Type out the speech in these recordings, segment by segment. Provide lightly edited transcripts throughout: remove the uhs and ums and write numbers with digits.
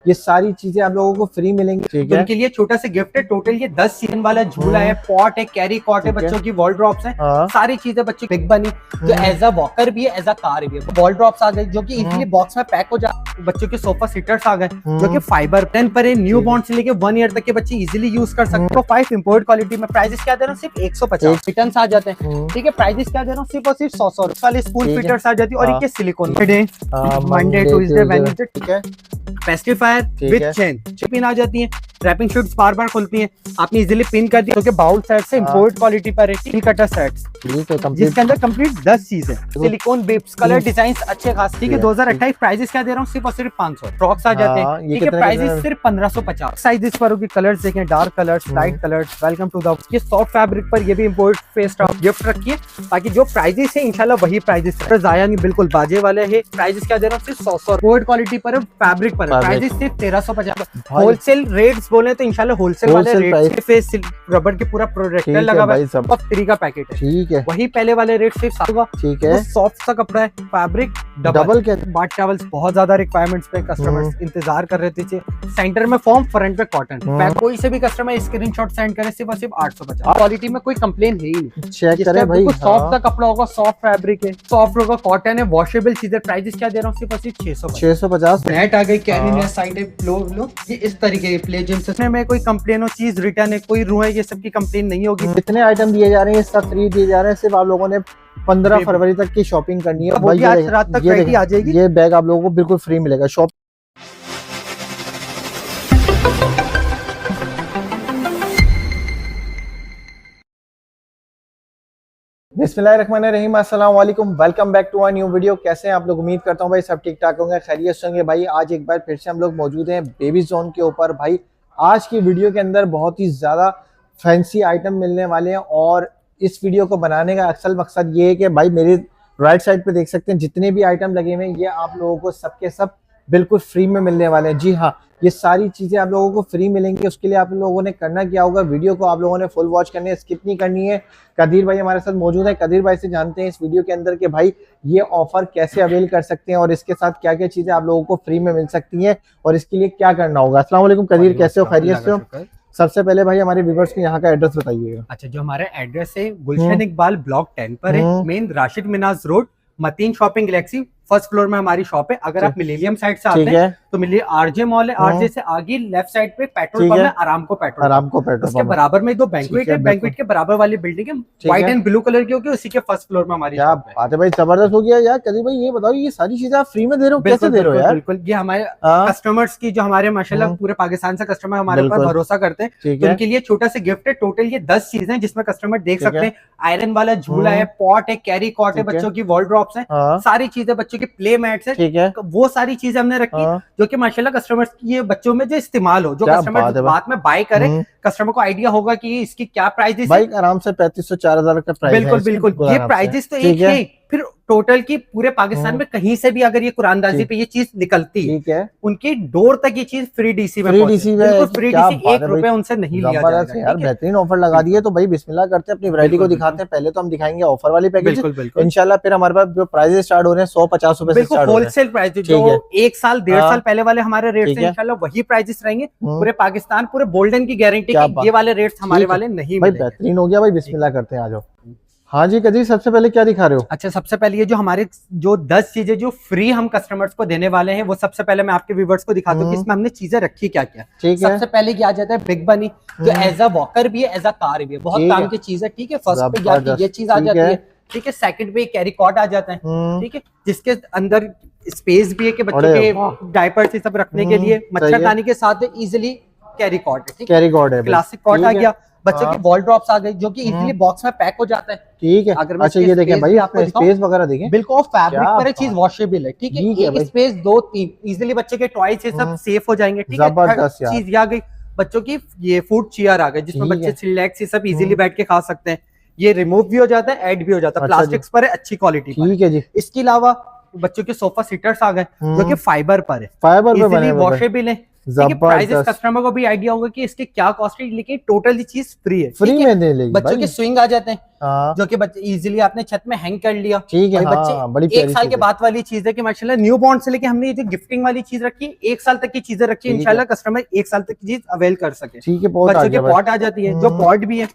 ये सारी चीजें आप लोगों को फ्री मिलेंगी। ठीक है, उनके लिए छोटा सा गिफ्ट है। टोटल ये 10 सीजन वाला झूला है, पॉट है, कैरी कॉट है, बच्चों की वॉल ड्रॉप्स है, सारी चीजें बच्चों बिग बनी जो एज अ वॉकर भी है, एज अ कार भी है। वॉल ड्रॉप्स आ गए जो कि इजीली बॉक्स में पैक हो जाए। बच्चों के सोफा सीटर्स आ गए जो कि फाइबर 10 पर है। न्यू बॉर्न से लेके 1 ईयर तक के बच्चे इजीली यूज कर सकते हैं। तो 5 इंपोर्ट क्वालिटी में प्राइसेस क्या दे रहा हूँ, सिर्फ 150 रिटर्न आ जाते हैं। ठीक है, प्राइसेस क्या दे रहा हूँ, सिर्फ और सिर्फ 100 वाले स्पून फीटर्स आ जाती है। और ये सिलिकॉन मंडे ट्यूसडे वेडनेसडे, ठीक है, पेस्टिफायर विद चेन पिन आ जाती है। रैपिंग शीट्स बार बार खुलती हैं, आपने इजीली पिन कर दिया। तो बाउल सेट से इंपोर्ट क्वालिटी पर है। टील कटर सेट्स जिसके अंदर कंप्लीट 10 चीजें, सिलिकॉन बिप्स, कलर डिजाइन्स अच्छे खास। ठीक है, 2028 प्राइसेस क्या दे रहा हूँ, सिर्फ और सिर्फ 500। फ्रॉक्स आ जाते हैं। ठीक है, प्राइसेस सिर्फ 1550। साइजेस पर होगी, कलर्स देखें, dark colours, light colours. Welcome to the ये सॉफ्ट फैब्रिक पर ये भी इंपोर्ट फेस गिफ्ट रखिए। बाकी जो प्राइसेस है इंशाल्लाह वही प्राइसेस है, जाया नहीं, बिल्कुल बाजे वाले है। प्राइसेस क्या दे रहा हूँ, सिर्फ 100। इंपोर्ट क्वालिटी पर फैब्रिक पर प्राइसेस सिर्फ 1350। होलसेल रेट्स बोले तो इंशाल्लाह होलसेल वाले रेट फेस रबर के पूरा प्रोडक्टर लगा हुआ है, सब फ्री का पैकेट है। ठीक है, वही पहले वाले रेट सिर्फ 7 होगा। ठीक है, सॉफ्ट सा कपड़ा है, फैब्रिक डबल के बाट टॉवल्स बहुत ज्यादा रिक्वायरमेंट्स पे कस्टमर्स इंतजार कर रहे थे। सेंटर में फॉर्म, फ्रंट पे कॉटन। कोई से भी कस्टमर स्क्रीनशॉट सेंड करे, सिर्फ और सिर्फ 850। क्वालिटी में कोई कंप्लेन है ही नहीं। चेक करें भाई, सॉफ्ट सा कपड़ा होगा, सॉफ्ट फैब्रिक है, सॉफ्ट होगा, कॉटन है, वॉशेबल चीजें। प्राइसेस क्या दे रहा हूँ, सिर्फ और सिर्फ 650। नेट आ गई, कैरिन है, साइड है, लो ये इस तरीके के प्ले जिम में कोई कंप्लेन हो, चीज रिटर्न है, कोई रू है, ये सब की कंप्लेन नहीं होगी। जितने आइटम दिए जा रहे हैं सब फ्री दिए जा रहे हैं। सिर्फ आप लोगों ने 15 फरवरी तक की शॉपिंग करनी है। भाई आज रात तक रेडी आ जाएगी। ये बैग आप लोगों को बिल्कुल फ्री मिलेगा। शॉप बिस्मिल्लाहिर्रहमानिर्रहीम, अस्सलाम वालेकुम, welcome back to a new video. कैसे हैं आप लोग? उम्मीद करता हूं भाई सब ठीक ठाक होंगे, खैरियत से होंगे। भाई आज एक बार फिर से हम लोग मौजूद हैं बेबी जोन के ऊपर। भाई आज की वीडियो के अंदर बहुत ही ज़्यादा फैंसी आइटम मिलने वाले हैं और इस वीडियो को बनाने का असल मकसद ये है कि भाई मेरे राइट साइड पे देख सकते हैं जितने भी आइटम लगे हुए हैं ये आप लोगों को सबके सब बिल्कुल फ्री में मिलने वाले हैं। जी हाँ, ये सारी चीज़ें आप लोगों को फ्री मिलेंगी। उसके लिए आप लोगों ने करना क्या होगा, वीडियो को आप लोगों ने फुल वॉच करनी है, स्किप नहीं करनी है। कदीर भाई हमारे साथ मौजूद है। कदीर भाई से जानते हैं इस वीडियो के अंदर कि भाई ये ऑफर कैसे अवेल कर सकते हैं और इसके साथ क्या क्या चीज़ें आप लोगों को फ्री में मिल सकती हैं और इसके लिए क्या करना होगा। अस्सलाम वालेकुम कदीर, कैसे हो? खैरियत से हो? सबसे पहले भाई हमारे व्यूअर्स को यहाँ का एड्रेस बताइएगा। अच्छा, जो हमारा एड्रेस है गुलशन इकबाल ब्लॉक 10 पर है, main Rashid Minaj road, Mateen shopping galaxy, first floor में हमारी शॉप है। अगर आप मिलेनियम साइड से आते हैं तो मिलिए आरजे मॉल है, आरजे से आगे लेफ्ट साइड पे पेट्रोल पंप है, आरामको पेट्रोल। उसके बराबर में दो बैंक्वेट है, बैंक्वेट के बराबर वाली बिल्डिंग है, व्हाइट एंड ब्लू कलर की होगी, उसी के फर्स्ट फ्लोर में हमारी शॉप है। बात है भाई, जबरदस्त हो गया यार। कदीर भाई ये बताओ, ये सारी चीजें आप फ्री में दे रहे हो, कैसे दे रहे हो यार? बिल्कुल, ये हमारे कस्टमर्स की, जो हमारे माशाल्लाह पूरे पाकिस्तान से कस्टमर हमारे ऊपर भरोसा करते हैं, तो उनके लिए छोटा सा गिफ्ट है। टोटल ये 10 चीजें जिसमें कस्टमर देख सकते हैं, आयरन वाला झूला है, पॉट है, कैरी कॉट है, बच्चों की वॉल ड्रॉप्स है, सारी चीजें, बच्चों के प्ले मैट्स है। ठीक है, वो सारी चीजें हमने रखी जो कि माशाल्लाह कस्टमर्स की ये बच्चों में जो इस्तेमाल हो, जो कस्टमर बाद में बाय करे, कस्टमर को आइडिया होगा कि इसकी क्या प्राइस है। आराम से 3500-4000 का प्राइस। बिल्कुल बिल्कुल, ये प्राइजेस तो एक है। फिर टोटल की पूरे पाकिस्तान में कहीं से भी अगर ये कुरानदाजी पे ये चीज निकलती है, उनकी डोर तक ये चीज फ्री डीसी में, फ्री डीसी 1 रुपए उनसे नहीं लिया जाएगा यार। बेहतरीन ऑफर लगा दिए। तो भाई बिस्मिल्लाह करते हैं, अपनी वैरायटी को दिखाते हैं। पहले तो हम दिखाएंगे ऑफर वाली पैकेज इंशाल्लाह, फिर हमारे पास जो प्राइस स्टार्ट हो रहे हैं 150 रुपए से स्टार्ट हो रहे हैं। होलसेल प्राइस जो 1 साल 1.5 साल पहले वाले हमारे रेट से इंशाल्लाह वही प्राइसेस रहेंगे पूरे पाकिस्तान, पूरे गोल्डन की गारंटी की। ये वाले रेट्स हमारे वाले नहीं भाई। बेहतरीन हो गया भाई, बिस्मिल्लाह करते हैं, आ जाओ। हाँ जी कदीर, सबसे पहले क्या दिखा रहे हो? अच्छा, सबसे पहले ये जो हमारे जो 10 चीजें जो फ्री हम कस्टमर्स को देने वाले हैं, वो सबसे पहले मैं आपके व्यूअर्स को दिखाता हूँ कि इसमें हमने चीजें रखी क्या क्या। सबसे पहले क्या आ जाता है बिग बनी, जो एज अ वॉकर भी है, एज अ कार भी है, बहुत काम की चीज है। ठीक है, फर्स्ट पे ये चीज आ जाती है। ठीक है, सेकंड पे कैरी कॉट आ जाता है। ठीक है, जिसके अंदर स्पेस भी है कि बच्चों के डायपर्स ये सब रखने के लिए, मच्छरदानी के साथ इजिली कैरी कॉट है। कैरी कॉट है, क्लासिक कॉट आ गया। बच्चों की वॉल ड्रॉप्स आ गई जो कि इजीली बॉक्स में पैक हो जाता है। ठीक है, अगर अच्छा ये देखें भाई, आपको स्पेस वगैरह देखें, बिल्कुल फैब्रिक पर चीज वॉशेबल है। ठीक है, एक स्पेस 2-3 इजीली बच्चे के टॉयज से सब सेफ हो जाएंगे। ठीक है, चीज आ गई बच्चों की, ये फूड चेयर आ गई जिसमें बच्चे रिलैक्स से सब इजीली बैठ के खा सकते हैं। ये रिमूव भी हो जाता है, ऐड भी हो जाता है, प्लास्टिक्स पर है, अच्छी क्वालिटी। ठीक है जी। इसके अलावा बच्चों के सोफा सीटर्स आ गए जो कि फाइबर पर है, फाइबर इजीली वॉशेबल है, प्राइसेस कस्टमर को भी आइडिया होगा कि इसके क्या कॉस्ट है, लेकिन टोटली चीज फ्री है, फ्री में दे लेगी। बच्चों के स्विंग आ जाते हैं जो कि बच्चे इजीली आपने छत में हैंग कर लिया। ठीक है, बच्चे बड़ी 1 साल के बाद वाली चीज है कि माशाल्लाह न्यू बॉर्न से लेके हमने ये जो गिफ्टिंग वाली चीज रखी है 1 साल तक की चीजें रखी है, इंशाल्लाह कस्टमर 1 साल तक की चीज अवेल कर सके। ठीक है, बच्चों के पॉट आ जाती है, जो पॉट भी है,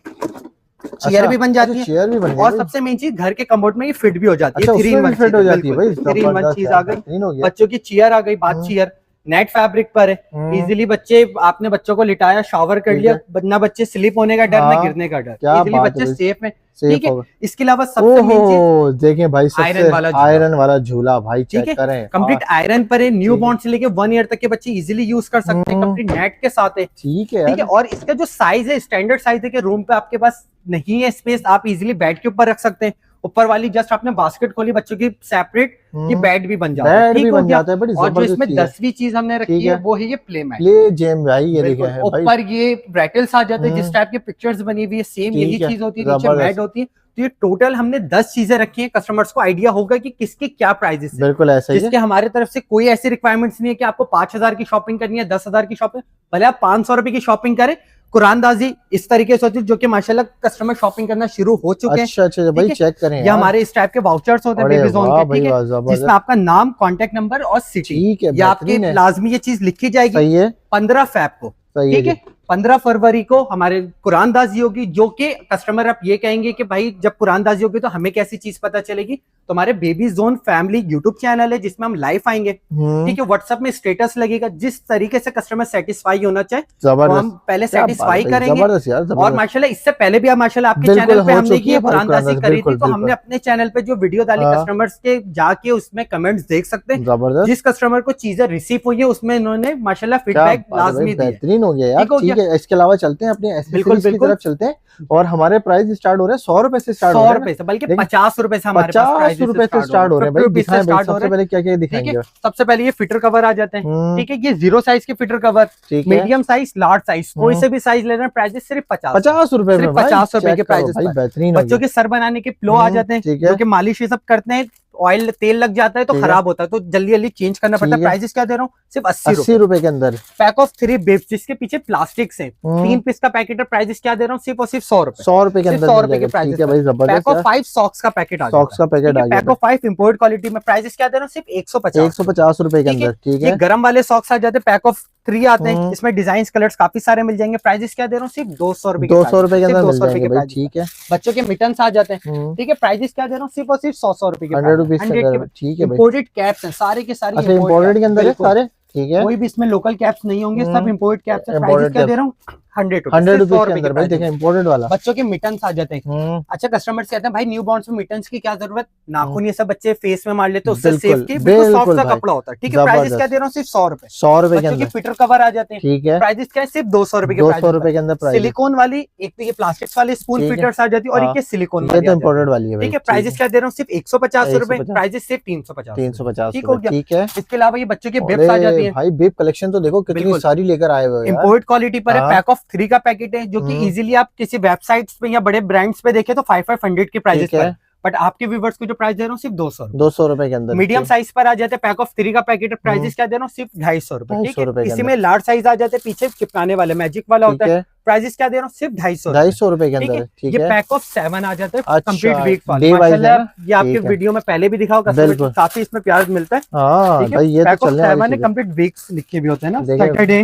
चेयर भी बन जाती है, चेयर भी बन, और सबसे मेन चीज घर के कमोड में ये फिट भी हो जाती है। 3 in 1 फिट हो जाती है भाई, 3 in 1 चीज आ गई। बच्चों की चेयर आ गई, बाथ चेयर नेट फैब्रिक पर है, इजीली बच्चे आपने बच्चों को लिटाया, शावर कर लिया, ना बच्चे स्लिप होने का डर, ना गिरने का डर, इजीली बच्चे सेफ में। ठीक है, इसके अलावा सबसे मेन चीज देखें भाई, आयरन वाला झूला भाई, ठीक है, कंप्लीट आयरन पर है, न्यू बॉर्न से लेके 1 ईयर तक के बच्चे इजीली यूज कर सकते हैं, कंप्लीट नेट के साथ है। ठीक है, ठीक है, और इसका जो साइज है स्टैंडर्ड साइज है कि रूम पे आपके पास नहीं है स्पेस, आप इजीली बेड के ऊपर रख सकते हैं। ऊपर वाली जस्ट आपने बास्केट खोली बच्चों की सेपरेट, ये बेड भी बन जाता है। ठीक हो गया। और जो इसमें 10वीं चीज हमने रखी है वो है ये प्ले मैट, प्ले जेम भाई, ये देखिए है भाई, ऊपर ये ब्रैटल्स आ जाते हैं, जिस टाइप की पिक्चर्स बनी हुई है सेम यही चीज होती है, नीचे मैट होती है। तो ये टोटल हमने 10 चीजें रखी हैं, कस्टमर्स को आइडिया होगा कि किसके क्या प्राइसेस है। बिल्कुल ऐसा ही है, जिसके हमारे तरफ से कोई ऐसी रिक्वायरमेंट्स नहीं है कि आपको 5000 की शॉपिंग करनी है, 10,000 की शॉपिंग, भले आप 500 रुपए की शॉपिंग करें। कुरानदाजी इस तरीके से होती है जो कि माशाल्लाह कस्टमर शॉपिंग करना शुरू हो चुके हैं। अच्छा भाई, चेक करें, ये हमारे इस टाइप के वाउचर्स होते हैं बेबी जोन के, ठीक है, जिसमें आपका नाम, कांटेक्ट नंबर और सिटी, या आपके लाजमी ये चीज लिखी जाएगी 15 फेब को। ठीक है, 15 फरवरी को हमारे कुरानदाजी होगी, जो कि कस्टमर आप ये कहेंगे कि भाई जब कुरानदाजी होगी तो हमें कैसी चीज पता चलेगी। तो हमारे baby zone family YouTube channel है जिसमें हम लाइव आएंगे। ठीक है, व्हाट्सएप में स्टेटस लगेगा, जिस तरीके से कस्टमर सेटिस्फाई होना चाहे तो हम पहले सेटिस्फाई करेंगे। और माशाल्लाह इससे पहले भी माशाल्लाह आपके चैनल पे हमने ये कुरानदाजी करी थी, तो हमने अपने चैनल पे जो वीडियो डाली कस्टमर्स के जाके उसमें कमेंट्स देख सकते हैं। जिस कस्टमर को चीजें रिसीव हुई है उसमें इन्होंने माशाल्लाह फीडबैक लाजमी दिया, बेहतरीन हो गया यार। ठीक है, इसके अलावा चलते हैं अपने बिल्कुल की तरफ चलते हैं, और हमारे प्राइस स्टार्ट हो रहे हैं 100 रुपए से, स्टार्ट हो रहे हैं 100 रुपए से, बल्कि 50 रुपए से हमारे पास 50 रुपए से स्टार्ट हो रहे हैं भाई। दिखाएं भाई, सबसे पहले क्या क्या दिखाएंगे। सबसे पहले ये फिटर कवर आ जाते हैं। ठीक है, ये 0 साइज के fitter cover, medium size, large size, कोई से भी साइज ले रहे हैं, प्राइस सिर्फ 50 रुपए में, 50 रुपए के प्राइस। बेहतरीन। बच्चों के सर बनाने के प्लो आ जाते हैं, जो कि मालिश ये सब करते हैं, ऑयल तेल लग जाता है तो खराब होता है, तो जल्दी जल्दी चेंज करना पड़ता है। प्राइसेस क्या दे रहा हूँ, सिर्फ 80 रुपए के अंदर। पैक ऑफ 3 बिब्स, जिसके पीछे प्लास्टिक से 3 पीस का पैकेट है, प्राइसेस क्या दे रहा हूँ, सिर्फ और सिर्फ 100 रुपए। 100 रुपए के अंदर, 100 रुपए के प्राइस। पैक ऑफ 5 सॉक्स का पैकेट आ गया, सॉक्स का पैकेट आ गया। पैक ऑफ 5 इंपोर्ट क्वालिटी में, प्राइसेस क्या दे रहा हूँ, सिर्फ 150 रुपए के अंदर। ठीक है, गरम वाले सॉक्स आ जाते हैं, पैक ऑफ 3 आते हैं, इसमें डिजाइन कलर्स काफी सारे मिल जाएंगे। प्राइसेस क्या दे रहा हूँ, सिर्फ 200 रुपए, 200 रुपए के अंदर मिल जाएंगे भाई। ठीक है, बच्चों के मिटन्स आ जाते हैं। ठीक है, प्राइसेस क्या दे रहा हूँ, सिर्फ और सिर्फ 100 रुपए के, 100 रुपीज। ठीक है, इंपोर्टेड कैप्स हैं सारे के सारे, इंपोर्टेड के अंदर है सारे। ठीक है, कोई भी इसमें लोकल कैप्स नहीं होंगे, सब इंपोर्टेड कैप्स हैं। प्राइस क्या दे रहा हूँ, 100 रुपीज के अंदर भाई। देखें इंपोर्टेड वाला। बच्चों के मिटन्स आ जाते हैं। अच्छा, कस्टमर कहते हैं भाई न्यू बॉर्न्स में मिटन्स की क्या जरूरत, नाखून ये सब बच्चे फेस में मार लेते हैं, उससे सेफ्टी, बिल्कुल सॉफ्ट सा कपड़ा होता है। ठीक है, प्राइस क्या दे रहा हूँ, सिर्फ 100 रुपए। 100 रुपए के अंदर अंदर फिटर कवर आ जाते हैं। ठीक है, प्राइस क्या है, सिर्फ 200 रुपए के, 200 रुपए के अंदर। सिलिकॉन वाली, एक तो ये प्लास्टिक वाली स्पून फिटर्स आ जाती है, और एक सिलिकॉन वाली, ये तो इंपोर्टेड वाली है। ठीक है, प्राइस क्या दे रहा हूँ, सिर्फ 150 रुपए, प्राइस सिर्फ 350। ठीक हो गया। ठीक है, इसके अलावा ये बच्चों के बिब्स आ जाती है भाई। बिब कलेक्शन तो देखो कितनी सारी लेकर आए हुए हैं, इंपोर्ट क्वालिटी पर है। पैक ऑफ 3 का पैकेट है, जो कि इजीली आप किसी वेबसाइट्स पे या बड़े ब्रांड्स पे देखे तो 500 के प्राइसेस पर, बट आपके व्यूवर्स को जो प्राइस दे रहा हूँ सिर्फ 200 रुपए के अंदर। मीडियम साइज पर आ जाते हैं, पैक ऑफ 3 का पैकेट, प्राइसेस क्या दे रहा हूँ, सिर्फ 250 रुपए। ठीक है, इसी में लार्ज साइज आ जाते हैं, पीछे चिपकाने वाले मैजिक वाला होता है, प्राइसेस क्या दे रहा हूँ, सिर्फ 250 रुपए के अंदर। ठीक है, ये पैक ऑफ 7 आ जाता है, कंप्लीट वीक वाला। माशाल्लाह ये आपके वीडियो में पहले भी दिखाओ, कस्टमर काफी इसमें प्यार मिलता है। पैक ऑफ 7 है, कंप्लीट वीक्स लिखे भी होते हैं ना, Saturday,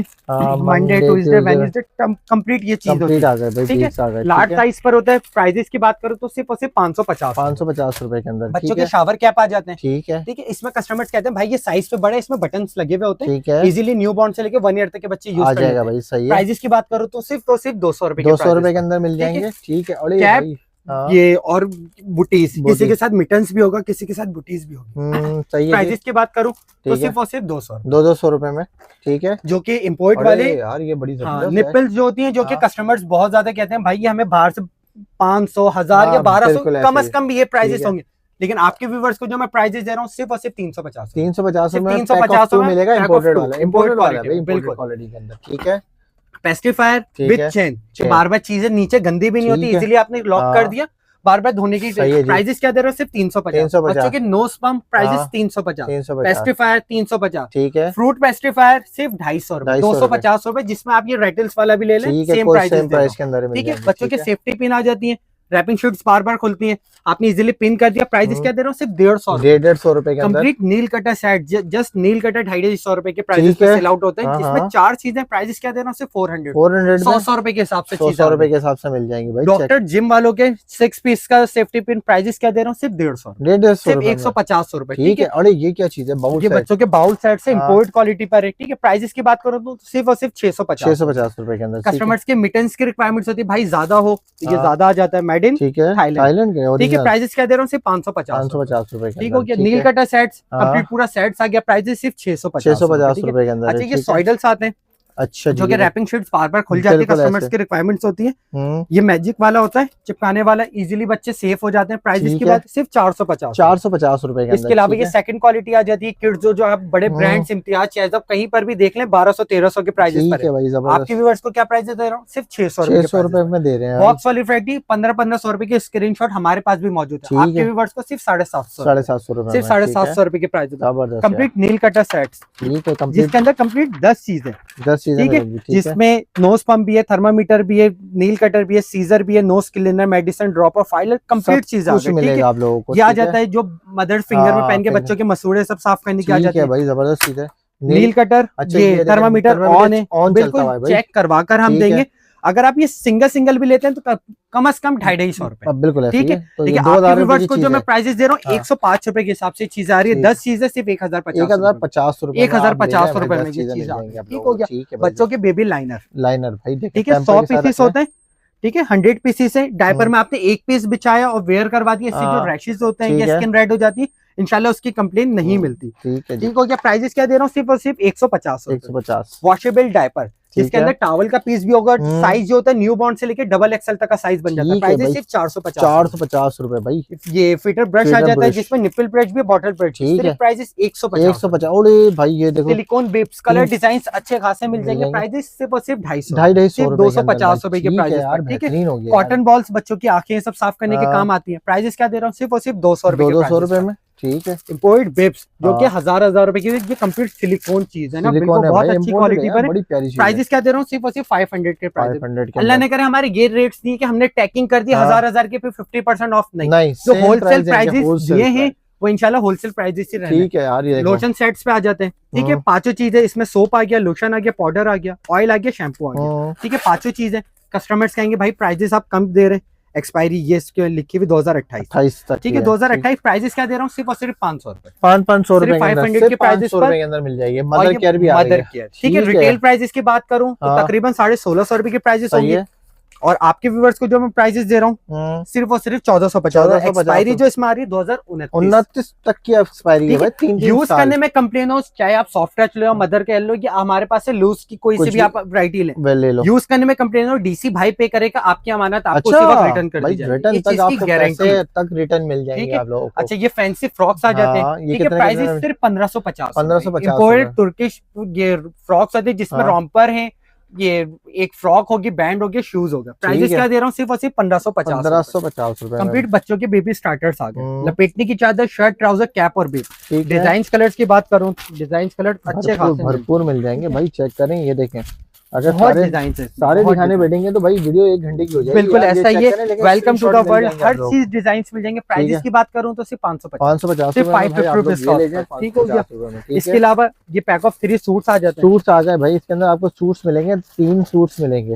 Monday, Tuesday, Wednesday, complete ये चीज होती है। ठीक है, लार्ज साइज पर होता है। प्राइसेस की बात करूँ तो सिर्फ और सिर्फ 550 रुपए के अंदर। बच्चों के शावर कैप आ जाते हैं। ठीक है, ठीक है, इसमें कस्टमर्स कहते हैं भाई ये साइज पे बड़ा है, इसमें बटन्स लगे हुए होते हैं। ठीक है, इजीली न्यू बॉर्न से लेके 1 ईयर तक के बच्चे यूज आ जाएगा भाई। सही है। प्राइसेस की बात करूँ तो सिर्फ 200 रुपए, 200 रुपए के अंदर मिल जाएंगे। ठीक है, और ये और बुटीज, किसी के साथ मिटन्स भी होगा, किसी के साथ बुटीज भी होगी। सही है। प्राइसेस की बात करूं तो सिर्फ और सिर्फ 200 रुपए में। ठीक है, जो कि इंपोर्ट वाले यार ये बड़ी निपल्स जो होती हैं, जो कि कस्टमर्स बहुत ज्यादा कहते हैं भाई ये हमें बाहर से 500, 1000 या 1200 कम से कम भी ये प्राइसेस होंगे, लेकिन आपके व्यूवर्स को जो मैं प्राइसेस दे रहा हूँ सिर्फ और सिर्फ 350 में मिलेगा। इंपोर्टेड वाला बिल्कुल क्वालिटी के अंदर। ठीक है, पेस्टिफायर विद चेन, बार बार चीजें नीचे गंदी भी नहीं होती, इजीली आपने लॉक कर दिया, बार बार धोने की। सही है जी। प्राइजेस क्या दे रहे हो? सिर्फ 350। बच्चों के नोज पंप प्राइजेस 350। पेस्टिफायर 350। ठीक है। फ्रूट पेस्टिफायर सिर्फ 250 रुपए, 250 रुपए, जिसमें आप ये रेटल्स वाला भी ले लें, सेम प्राइस के अंदर। ठीक है। बच्चों के सेफ्टी पिन आ जाती है, रैपिंग शीट्स बार बार खुलती है, आपने इजीली पिन कर दिया। प्राइस क्या दे रहा हूँ? सिर्फ 150 रुपए के अंदर कंप्लीट नील कटर सेट। जस्ट नील कटर 250 रुपए के प्राइस पे सेल आउट होते हैं, जिसमें 4 चीजें। प्राइस क्या दे रहा हूँ? सिर्फ 400 100 रुपए के हिसाब से, 100 रुपए के हिसाब से मिल जाएंगी भाई। डॉक्टर जिम वालों के 6 पीस का सेफ्टी पिन प्राइस क्या दे रहा हूँ? सिर्फ 150, सिर्फ 150 रुपए। ठीक है। और ये क्या चीज है? ये बच्चों के बाउल सेट से इम्पोर्ट क्वालिटी पर है। ठीक है। प्राइस की बात करो तो सिर्फ और सिर्फ 650 रुपए के अंदर। कस्टमर्स के मिटन्स की रिक्वायरमेंट्स होती है भाई, ज्यादा हो ये ज्यादा आ जाता है। मेड इन थाईलैंड के। ठीक है। प्राइस क्या दे रहा हूँ? सिर्फ 550 रुपए। ठीक हो गया। नील कटर सेट्स कंप्लीट पूरा सेट्स आ गया, प्राइस सिर्फ 650 रुपए के अंदर। अच्छा, ये सॉइडल्स आते हैं, अच्छा, जो कि रैपिंग शीट्स बार बार खुल जाती है, कस्टमर्स की रिक्वायरमेंट्स होती है। ये मैजिक वाला होता है, चिपकाने वाला, इजीली बच्चे सेफ हो जाते हैं। प्राइस की बात सिर्फ 450 रुपए। इसके अलावा ये सेकंड क्वालिटी आ जाती है किड्स, जो आप बड़े ब्रांड्स इम्तियाज चेज़ कहीं पर भी देख लें 1200-1300 के प्राइस पर। आपके व्यूअर्स को क्या प्राइस दे रहा हूँ? सिर्फ 600 रुपए में दे रहे हैं। बॉक्स वाली वैरायटी 1500 रुपए के स्क्रीनशॉट हमारे पास भी मौजूद है। आपके व्यूअर्स को सिर्फ 750 रुपए, सिर्फ 750 रुपए के प्राइस। कंप्लीट नील कटर सेट्स, जिसके अंदर कंप्लीट 10 चीजें। ठीक है। जिसमें नोज पंप भी है, थर्मामीटर भी है, नील कटर भी है, सीजर भी है, nose cleaner, medicine dropper, filer, complete चीज मिलेगा आप लोगों को। ये आ जाता है जो मदर फिंगर में पहन के बच्चों के मसूड़े सब साफ करने की आ जाती है भाई। जबरदस्त चीज है। नील कटर, ये थर्मामीटर ऑन है, बिल्कुल चेक करवा कर हम देंगे। अगर आप ये सिंगल भी लेते हैं तो कम से कम 250 रुपए। बिल्कुल ठीक है। देखिए आपके व्यूअर्स को जो मैं प्राइसेस दे रहा हूँ 105 रुपए के हिसाब से चीज आ रही है। 10 चीजें सिर्फ 1050 रुपए, 1050 रुपए में ये चीज आ रही है। ठीक हो गया। बच्चों के बेबी लाइनर भाई, ठीक है, 100 पीसेस होते हैं। ठीक है। 100 पीसेस है। डायपर में आपने एक पीस बिछाया और वेयर करवा दिया, इससे जो रैशेस होते हैं या स्किन रेड हो जाती है, इंशाल्लाह उसकी कंप्लेन नहीं मिलती। ठीक हो गया। प्राइसेस क्या दे रहा हूँ? सिर्फ और सिर्फ 150। वॉशेबल डायपर, जिसके अंदर टॉवल का पीस भी होगा। साइज जो होता है न्यू बॉर्न से लेके डबल एक्सएल तक का साइज बन जाता है। प्राइस सिर्फ 450 रुपए भाई। ये फिटर ब्रश आ जाता है, जिसमें निपल ब्रश भी, बॉटल ब्रश। प्राइस 150। ओए भाई ये देखो, सिलिकॉन बेब्स, कलर डिजाइन अच्छे खासे मिल जाएंगे। प्राइस सिर्फ और सिर्फ 250, 250 रुपए के प्राइस। ठीक है। कॉटन बॉल्स बच्चों की आंखें सब साफ करने के काम आती है। प्राइस क्या दे रहा हूँ? सिर्फ और सिर्फ 200 रुपए में। ठीक है। इम्पोर्टेड बेब्स, जो कि हजार रुपए की, ये कंप्लीट सिलिकॉन चीज है ना, बिल्कुल बहुत अच्छी क्वालिटी पर है। प्राइस क्या दे रहा हूँ? सिर्फ और सिर्फ 500 के प्राइस। अल्लाह ने करे हमारे ये रेट्स दिए कि हमने टैकिंग कर दी 1000 के, फिर 50% ऑफ नहीं। जो होलसेल प्राइसेस दिए हैं वो इंशाल्लाह होलसेल प्राइसेस ही रहने। ठीक है यार। ये लोशन सेट्स पे आ जाते हैं। ठीक है। 5 चीजें इसमें, सोप आ गया, लोशन आ गया, पाउडर आ गया, ऑयल आ गया, शैम्पू आ गया। ठीक है। 5 चीजें। कस्टमर्स कहेंगे भाई प्राइसेस आप कम दे रहे हैं, एक्सपायरी ये लिखी हुई 2028 तक। ठीक है। 2028 प्राइसेस क्या दे रहा हूँ? सिर्फ और सिर्फ 500 रुपए, 500 रुपए, 500 के प्राइसेस के अंदर मिल जाएगी। मदर केयर भी आ रही है। ठीक है। रिटेल प्राइसेस की बात करूँ तो तकरीबन 1650 रुपए के प्राइसेस होंगे। और आपके व्यूअर्स को जो मैं प्राइसेस दे रहा हूँ सिर्फ और सिर्फ 1450। एक्सपायरी जो इसमें आ रही है 2029 तक की एक्सपायरी है। 3 यूज करने में कंप्लेन हो, चाहे आप सॉफ्ट टच लो, मदर के लो, या हमारे पास से लूज की कोई से भी आप वैरायटी ले लो। यूज करने में कंप्लेन हो, डीसी भाई पे करेगा, आपकी अमानत आपको उसी वक्त रिटर्न कर दी जाएगी। तक रिटर्न मिल जाएगी आप लोगों को। अच्छा, ये फैंसी फ्रॉक्स आ जाते हैं। ठीक है। प्राइस सिर्फ 1550। इम्पोर्टेड तुर्किश ये फ्रॉक्स आते हैं, जिसमें रॉम्पर है, ये एक फ्रॉक होगी, बैंड होगी, शूज होगा। प्राइस क्या दे रहा हूँ? सिर्फ और सिर्फ 1550 रुपए। कंप्लीट बच्चों के बेबी स्टार्टर्स आ गए। लपेटने की चादर, शर्ट, ट्राउजर, कैप और बेब। डिजाइन कलर्स की बात करूँ, डिजाइन कलर अच्छे खासे भरपूर मिल जाएंगे भाई। चेक करें, ये देखें। अगर सारे डिजाइन सारे दिखाने बैठेंगे तो भाई वीडियो 1 घंटे की हो जाएगी। बिल्कुल ऐसा ही है। वेलकम टू द वर्ल्ड, हर चीज डिजाइन मिल जाएंगे। प्राइस की बात करूं तो सिर्फ 550, सिर्फ 550 रुपए। ठीक हो गया। इसके अलावा ये पैक ऑफ 3 सूट्स आ जाते हैं। सूट्स आ गए भाई। इसके अंदर आपको सूट्स मिलेंगे, 3 सूट्स मिलेंगे।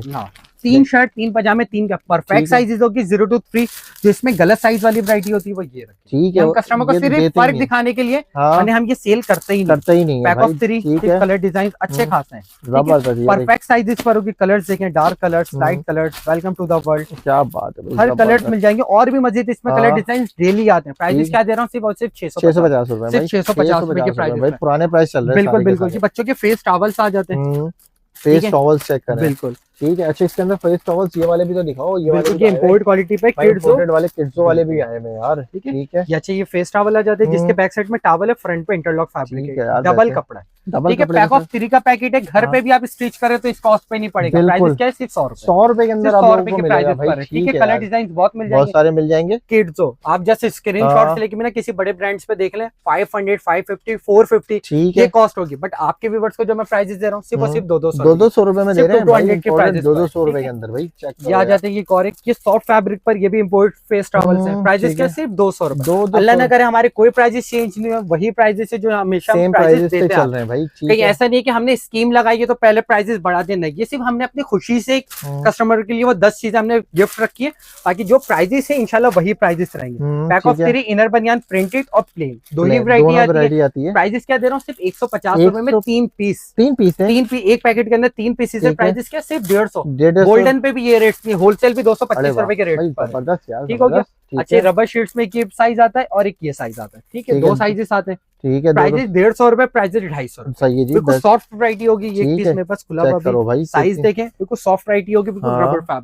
3 शर्ट, 3 पजामे, 3 का परफेक्ट साइजेस होगी 0 to 3। जो इसमें गलत साइज वाली वैरायटी होती है वो ये रखी। ठीक है। कस्टमर को सिर्फ फर्क दिखाने के लिए हम ये सेल करते ही नहीं। पैक ऑफ 3 कलर डिजाइन अच्छे खासे हैं। परफेक्ट साइजेस पर होगी। कलर्स देखें, dark colours, light colours. Welcome to the world. क्या बात है, हर कलर्स मिल जाएंगे। और भी मजीद इसमें कलर डिजाइन डेली आते हैं। प्राइस क्या दे रहा हूँ? सिर्फ और सिर्फ 650 रुपए। सिर्फ 650 रुपए के प्राइस। पुराने प्राइस चल रहे हैं। बिल्कुल बिल्कुल। बच्चों के फेस टॉवल्स आ जाते हैं। फेस टॉवल्स चेक करें। बिल्कुल। ठीक है। अच्छा, इसके अंदर फेस टॉवल्स ये वाले भी तो दिखाओ, ये वाले बिल्कुल, ये इम्पोर्ट क्वालिटी पे इंपोर्टेड वाले किड्सो वाले भी आए हैं यार। ठीक है। ठीक है। ये अच्छा, ये फेस टॉवल आ जाते हैं जिसके बैक साइड में टॉवल है, फ्रंट पे इंटरलॉक फैब्रिक ठीक है है, यार, डबल वैसे कपड़ा है। डबल ठीक है, कपड़े पैक ऑफ 3 का पैकेट है, घर पे भी आप स्टिच करें तो इस कॉस्ट पे नहीं पड़ेगा। बिल्कुल। प्राइस क्या है, सिर्फ 100 रुपए। 100 रुपए के अंदर आप 100 लोगों रुपए को के मिलेगा प्राइस भाई। पर है। ठीक है, है कलर यार, डिजाइन बहुत मिल बहुत जाएंगे। सारे मिल जाएंगे। किड्स हो, आप जैसे स्क्रीन हाँ। शॉट से लेके ना किसी बड़े ब्रांड्स पे देख लें, 500, 550, 450 ठीक ये है। कॉस्ट होगी। बट आपके व्यूअर्स को जो मैं प्राइजेस दे रहा हूँ सिर्फ और सिर्फ 200 200 रुपए में दे रहे हैं भाई। 200 के प्राइजेस 200 रुपए के अंदर भाई। चेक ये आ जाते हैं। ये कॉरिक, ये सॉफ्ट फैब्रिक पर ये भी इम्पोर्ट फेस टॉवल्स है। प्राइजेस क्या, सिर्फ 200 रुपए। अल्लाह ना करे हमारे कोई प्राइजेस चेंज नहीं हो, वही प्राइजेस है जो हमेशा सेम प्राइजेस से देते चल हैं। रहे हैं भाई। कहीं ऐसा नहीं है कि हमने स्कीम लगाई है तो पहले प्राइजेस बढ़ा देना, ये सिर्फ हमने अपनी खुशी से कस्टमर के लिए वो 10 चीजें हमने गिफ्ट रखी है। बाकी जो प्राइजेस है इंशाल्लाह वही प्राइजेस रहेंगे। पैक ऑफ 3 इनर बनियान प्रिंटेड और प्लेन दो ही वैरायटी आती है। प्राइजेस क्या दे रहा हूँ, सिर्फ 150 रुपए में 3 पीस। 3 पीस है। एक पैकेट के अंदर 3 पीसेस है। प्राइजेस क्या, सिर्फ 150। गोल्डन पे भी ये रेट्स नहीं, होलसेल भी 225 रुपए के रेट पर। ठीक हो गया। अच्छे रबर शीट्स में एक साइज आता है और एक ये साइज आता है। ठीक है, 2 साइजेस आते हैं। ठीक है। प्राइजेस 150 रुपए, प्राइजेस 250। सही है जी। बिल्कुल सॉफ्ट वैरायटी होगी। ये पीस मेरे पास खुला हुआ है, साइज देखें, बिल्कुल सॉफ्ट वैरायटी होगी, बिल्कुल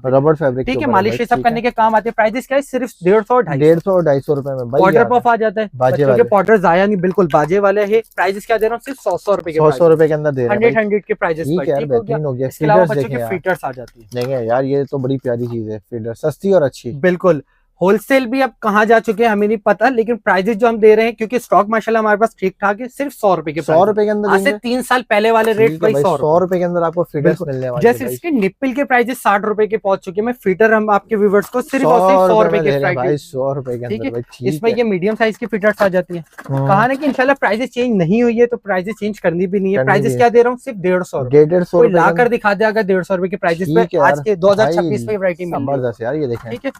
रबर फैब्रिक। ठीक है, मालिश सब करने के काम आते हैं। प्राइजेस क्या है, सिर्फ 150 और 250 रुपए में पाउडर पफ आ जाता है। बच्चों के पाउडर जाया नहीं, बिल्कुल बाजे वाले है। प्राइजेस क्या दे रहा हूँ, सिर्फ 100 रुपए के, 100 रुपए के अंदर दे रहे हैं। 100 के प्राइजेस पर। बेहतरीन हो गया। इसके अलावा बच्चों के फीटर्स आ जाती है। देखें यार, ये तो बड़ी प्यारी चीज है, फीडर सस्ती और अच्छी। बिल्कुल। होलसेल भी अब कहाँ जा चुके हैं हमें नहीं पता, लेकिन प्राइजेस जो हम दे रहे हैं क्योंकि स्टॉक माशाल्लाह हमारे पास ठीक ठाक है, सिर्फ 100 रुपए के। 100 रुपए के अंदर आज से 3 साल पहले वाले रेट भाई 100 रुपए के अंदर आपको फीडर्स मिलने वाले हैं। जैसे इसके निप्पल के प्राइजेस 60 रुपए के पहुंच चुके हैं। मैं फीटर हम आपके व्यूवर्स को सिर्फ और सिर्फ 100 रुपए के भाई, 100 रुपए के अंदर भाई। इसमें ये मीडियम साइज की फीटर्स आ जाती है। कहा ना कि इंशाल्लाह प्राइजेस चेंज नहीं हुई है तो प्राइजेस चेंज करनी भी नहीं है। प्राइजेस क्या दे रहा हूँ, सिर्फ 150 रुपए। लाकर दिखा दे अगर 150 रुपए के प्राइजेस पे आज के 2026 में वैरायटी मिल रही है। यार ये देखें। ठीक है।